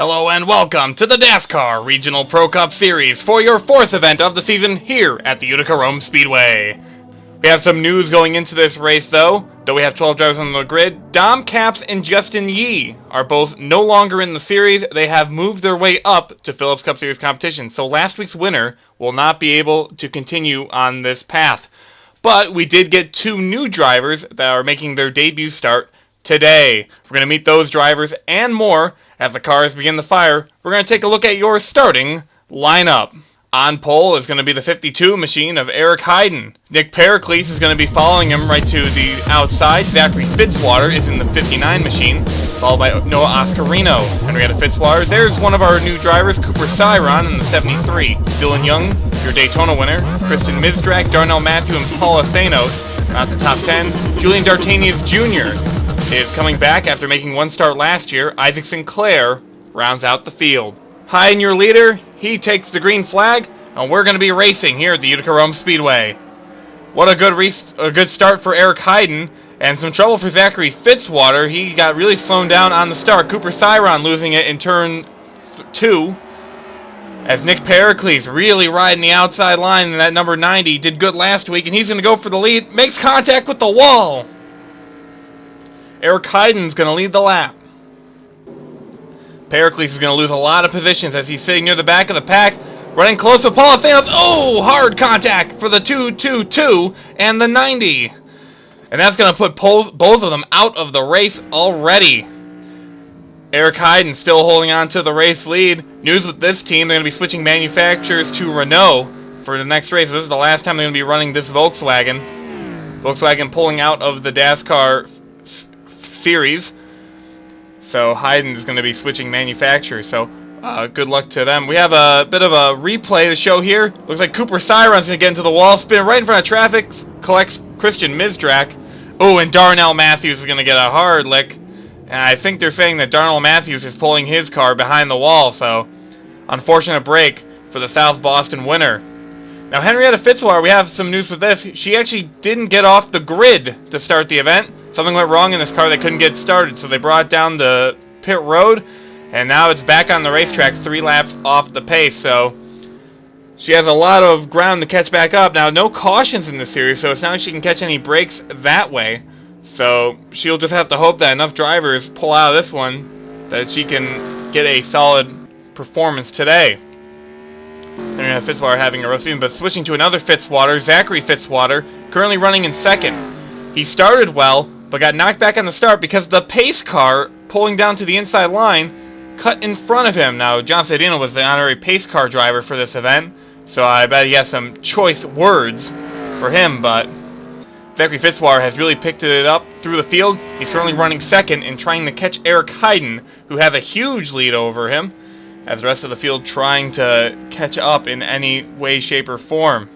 Hello and welcome to the DASCAR Regional Pro Cup Series for your fourth event of the season here at the Utica-Rome Speedway. We have some news going into this race though we have 12 drivers on the grid. Dom Capps and Justin Yee are both no longer in the series. They have moved their way up to Phillips Cup Series competition, so last week's winner will not be able to continue on this path. But we did get two new drivers that are making their debut start today. We're going to meet those drivers and more as the cars begin to fire. We're going to take a look at your starting lineup. On pole is going to be the 52 machine of Eric Heiden. Nick Pericles is going to be following him right to the outside. Zachary Fitzwater is in the 59 machine, followed by Noah Oscarino. Henrietta Fitzwater. There's one of our new drivers, Cooper Cyron, in the 73. Dillon Young, your Daytona winner. Kristen Mizdrak, Darnell Matthew, and Paula Thanos. Not the top 10. Julian Dartanius Jr. is coming back after making one start last year. Isaac Sinclair rounds out the field. Heiden, your leader, he takes the green flag, and we're going to be racing here at the Utica-Rome Speedway. What a good start for Eric Heiden, and some trouble for Zachary Fitzwater. He got really slowed down on the start. Cooper Cyron losing it in turn 2, as Nick Pericles really riding the outside line in that number 90. Did good last week, and he's going to go for the lead. Makes contact with the wall. Eric Heiden's going to lead the lap. Pericles is going to lose a lot of positions as he's sitting near the back of the pack, running close to Paul Thanos. Oh, hard contact for the 222 and the 90. And that's going to put both of them out of the race already. Eric Heiden still holding on to the race lead. News with this team, they're going to be switching manufacturers to Renault for the next race. This is the last time they're going to be running this Volkswagen. Volkswagen pulling out of the DASCAR series. So Heiden is going to be switching manufacturers, so good luck to them. We have a bit of a replay to show here. Looks like Cooper Cyron's going to get into the wall, spin right in front of traffic, collects Christian Mizdrak. Oh, and Darnell Matthews is going to get a hard lick. And I think they're saying that Darnell Matthews is pulling his car behind the wall, so unfortunate break for the South Boston winner. Now, Henrietta Fitzwater, we have some news with this. She actually didn't get off the grid to start the event. Something went wrong in this car. They couldn't get started, so they brought it down the pit road, and now it's back on the racetrack 3 laps off the pace. So she has a lot of ground to catch back up. Now, no cautions in this series, so it's not like she can catch any breaks that way. So she'll just have to hope that enough drivers pull out of this one that she can get a solid performance today. Henrietta Fitzwater having a rough season, but switching to another Fitzwater, Zachary Fitzwater, currently running in second. He started well, but got knocked back on the start because the pace car pulling down to the inside line cut in front of him. Now, John Sedino was the honorary pace car driver for this event, so I bet he has some choice words for him, but Zachary Fitzwater has really picked it up through the field. He's currently running second and trying to catch Eric Heiden, who has a huge lead over him, as the rest of the field trying to catch up in any way, shape, or form.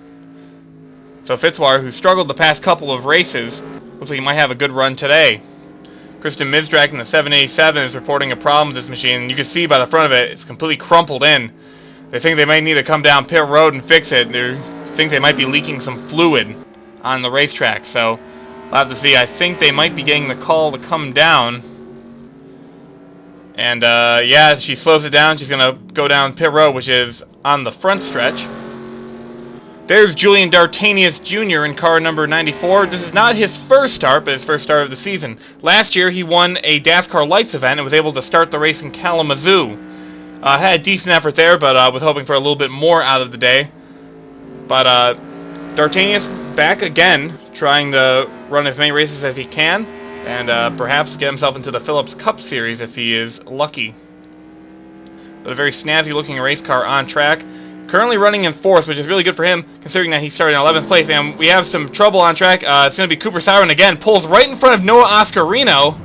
So Fitzwater, who struggled the past couple of races, looks like he might have a good run today. Kristen Mizdrak in the 787 is reporting a problem with this machine, and you can see by the front of it, it's completely crumpled in. They think they might need to come down pit road and fix it. They think they might be leaking some fluid on the racetrack, so we'll have to see. I think they might be getting the call to come down. And yeah, she slows it down. She's going to go down pit road, which is on the front stretch. There's Julian Dartanius Jr. in car number 94. This is not his first start, but his first start of the season. Last year, he won a DASCAR Lights event and was able to start the race in Kalamazoo. Had a decent effort there, but was hoping for a little bit more out of the day. But Dartanius back again, trying to run as many races as he can, and perhaps get himself into the Phillips Cup Series if he is lucky. But a very snazzy-looking race car on track. Currently running in 4th, which is really good for him, considering that he started in 11th place. And we have some trouble on track. It's going to be Cooper Cyron again. Pulls right in front of Noah Oscarino.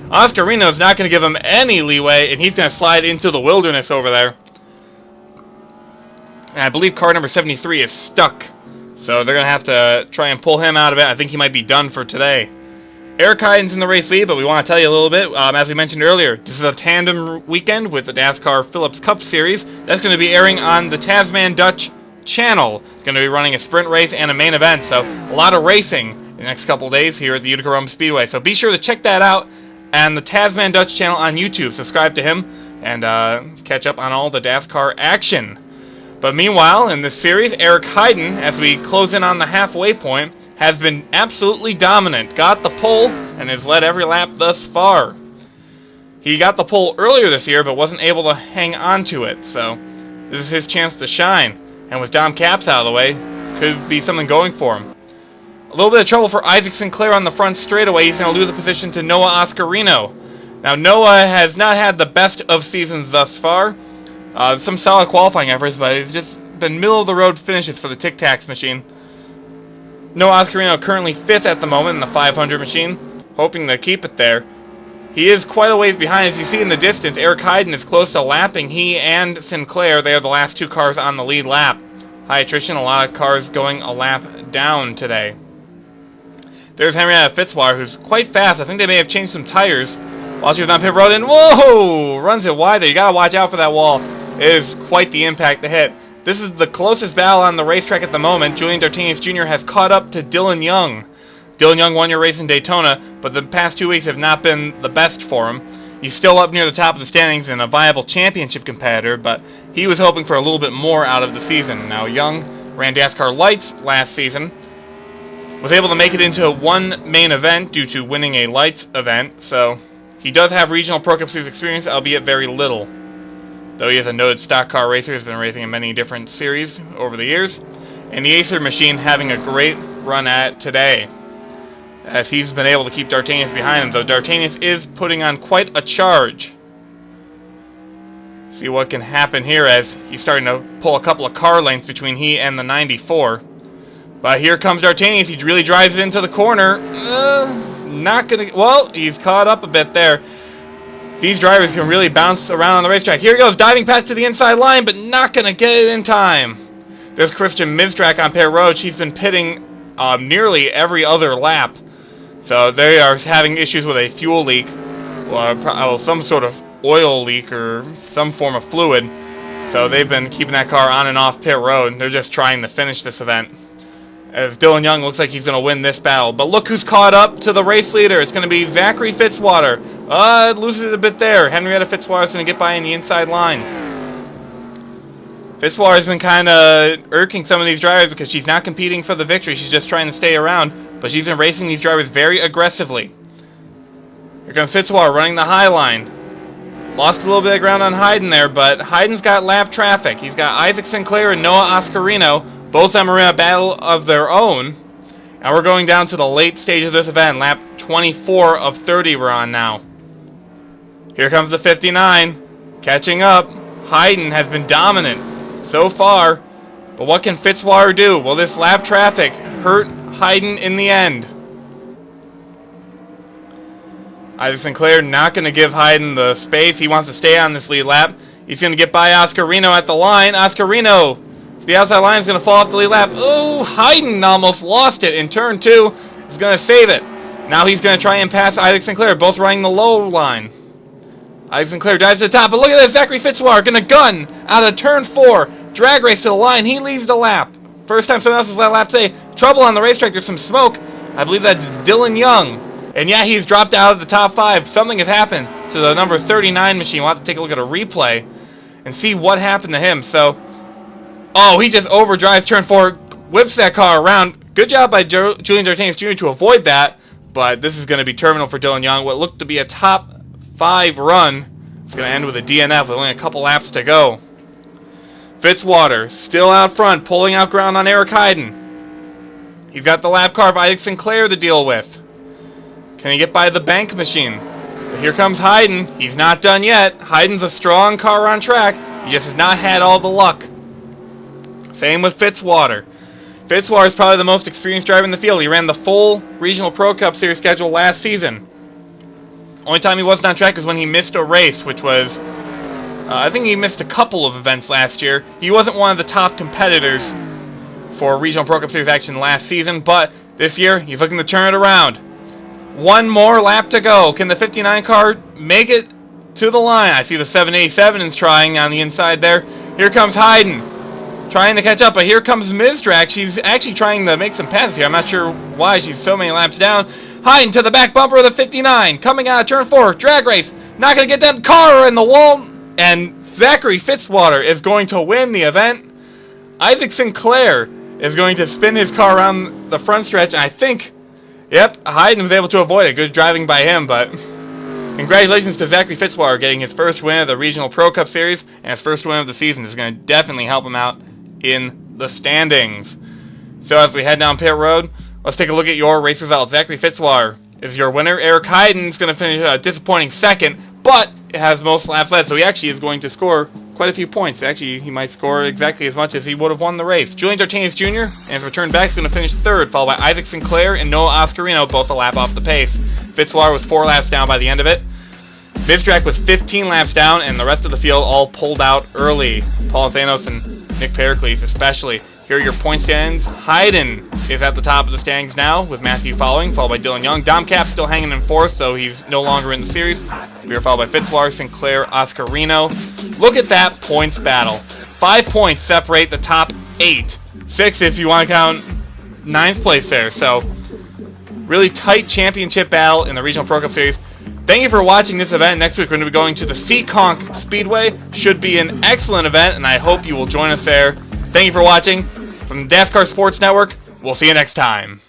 Oscarino is not going to give him any leeway, and he's going to slide into the wilderness over there. And I believe car number 73 is stuck. So they're going to have to try and pull him out of it. I think he might be done for today. Eric Heiden's in the race lead, but we want to tell you a little bit. As we mentioned earlier, this is a tandem weekend with the DASCAR Phillips Cup Series. That's going to be airing on the Tasman Dutch channel. It's going to be running a sprint race and a main event, so a lot of racing in the next couple of days here at the Utica-Rome Speedway. So be sure to check that out on the Tasman Dutch channel on YouTube. Subscribe to him. and catch up on all the DASCAR action. But meanwhile, in this series, Eric Heiden, as we close in on the halfway point, has been absolutely dominant. Got the pole and has led every lap thus far. He got the pole earlier this year, but wasn't able to hang on to it, so this is his chance to shine. And with Dom Capps out of the way, could be something going for him. A little bit of trouble for Isaac Sinclair on the front straightaway. He's going to lose a position to Noah Oscarino. Now, Noah has not had the best of seasons thus far. Some solid qualifying efforts, but it's just been middle-of-the-road finishes for the Tic Tacs machine. Noah Oscarino currently 5th at the moment in the 500 machine, hoping to keep it there. He is quite a ways behind. As you see in the distance, Eric Heiden is close to lapping. He and Sinclair, they are the last 2 cars on the lead lap. High attrition, a lot of cars going a lap down today. There's Henrietta Fitzwater, who's quite fast. I think they may have changed some tires while she was on pit road, and whoa! Runs it wide there. You gotta watch out for that wall. It is quite the impact to hit. This is the closest battle on the racetrack at the moment. Julian D'Artagnan Jr. has caught up to Dillon Young. Dillon Young won your race in Daytona, but the past 2 weeks have not been the best for him. He's still up near the top of the standings and a viable championship competitor, but he was hoping for a little bit more out of the season. Now, Young ran NASCAR Lights last season, was able to make it into one main event due to winning a Lights event, so he does have regional Pro Cup Series experience, albeit very little. Though he is a noted stock car racer, has been racing in many different series over the years, and the Acer machine having a great run at today, as he's been able to keep D'Artagnan behind him, though D'Artagnan is putting on quite a charge. See what can happen here as he's starting to pull a couple of car lengths between he and the 94. But here comes D'Artagnan. He really drives it into the corner. Not gonna... Well, he's caught up a bit there. These drivers can really bounce around on the racetrack. Here he goes, diving past to the inside line, but not gonna get it in time. There's Christian Mizrak on pit road. She's been pitting nearly every other lap. So they are having issues with a fuel leak, or some sort of oil leak or some form of fluid. So they've been keeping that car on and off pit road. They're just trying to finish this event. As Dillon Young looks like he's going to win this battle. But look who's caught up to the race leader. It's going to be Zachary Fitzwater. It loses it a bit there. Henrietta Fitzwater is going to get by in the inside line. Fitzwater has been kind of irking some of these drivers because she's not competing for the victory. She's just trying to stay around. But she's been racing these drivers very aggressively. Here comes Fitzwater running the high line. Lost a little bit of ground on Heiden there, but Heiden's got lap traffic. He's got Isaac Sinclair and Noah Oscarino. Both of them are in a battle of their own. And we're going down to the late stage of this event. Lap 24 of 30 we're on now. Here comes the 59. Catching up. Heiden has been dominant so far. But what can Fitzwater do? Will this lap traffic hurt Heiden in the end? Isaac Sinclair not going to give Heiden the space. He wants to stay on this lead lap. He's going to get by Oscarino at the line. Oscarino, the outside line, is going to fall off the lead lap. Oh, Heiden almost lost it in turn 2. He's going to save it. Now he's going to try and pass Isaac Sinclair, both running the low line. Isaac Sinclair dives to the top, but look at this. Zachary Fitzwater going to gun out of turn 4. Drag race to the line. He leads the lap. First time someone else has led a lap today. Trouble on the racetrack. There's some smoke. I believe that's Dillon Young. And yeah, he's dropped out of the top 5. Something has happened to the number 39 machine. We'll have to take a look at a replay and see what happened to him. So, oh, he just overdrives turn 4, whips that car around. Good job by Julian D'Artagnan Jr. to avoid that. But this is going to be terminal for Dillon Young. What looked to be a top 5 run is going to end with a DNF with only a couple laps to go. Fitzwater still out front, pulling out ground on Eric Heiden. He's got the lap car of Isaac Sinclair to deal with. Can he get by the bank machine? But here comes Heiden. He's not done yet. Heiden's a strong car on track. He just has not had all the luck. Same with Fitzwater. Fitzwater is probably the most experienced driver in the field. He ran the full Regional Pro Cup Series schedule last season. Only time he wasn't on track was when he missed a race, which was... I think he missed a couple of events last year. He wasn't one of the top competitors for Regional Pro Cup Series action last season, but this year he's looking to turn it around. One more lap to go. Can the 59 car make it to the line? I see the 787 is trying on the inside there. Here comes Heiden trying to catch up, but here comes Mizrak. She's actually trying to make some passes here. I'm not sure why she's so many laps down. Heiden to the back bumper of the 59. Coming out of turn 4. Drag race. Not going to get that car in the wall. And Zachary Fitzwater is going to win the event. Isaac Sinclair is going to spin his car around the front stretch, and I think, yep, Hayden was able to avoid it. Good driving by him, but congratulations to Zachary Fitzwater getting his first win of the Regional Pro Cup Series, and his first win of the season. This is going to definitely help him out in the standings. So as we head down pit road, let's take a look at your race results. Zachary Fitzwater is your winner. Eric Hayden is going to finish a disappointing second, but it has most laps led, so he actually is going to score quite a few points. Actually, he might score exactly as much as he would have won the race. Julian Dartanis Jr. and his return back is going to finish third, followed by Isaac Sinclair and Noah Oscarino, both a lap off the pace. Fitzwater was 4 laps down by the end of it. Biztrack was 15 laps down, and the rest of the field all pulled out early. Paul Thanos and Nick Pericles especially. Here are your point standings. Hayden is at the top of the standings now, with Matthew following, followed by Dillon Young. Dom Cap's still hanging in fourth, so he's no longer in the series. We are followed by Fitzwater, Sinclair, Oscarino. Look at that points battle. 5 points separate the top 8. 6 if you want to count 9th place there. So, really tight championship battle in the Regional Pro Cup Series. Thank you for watching this event. Next week we're going to be going to the Seekonk Speedway. Should be an excellent event, and I hope you will join us there. Thank you for watching. From the DASCAR Sports Network, we'll see you next time.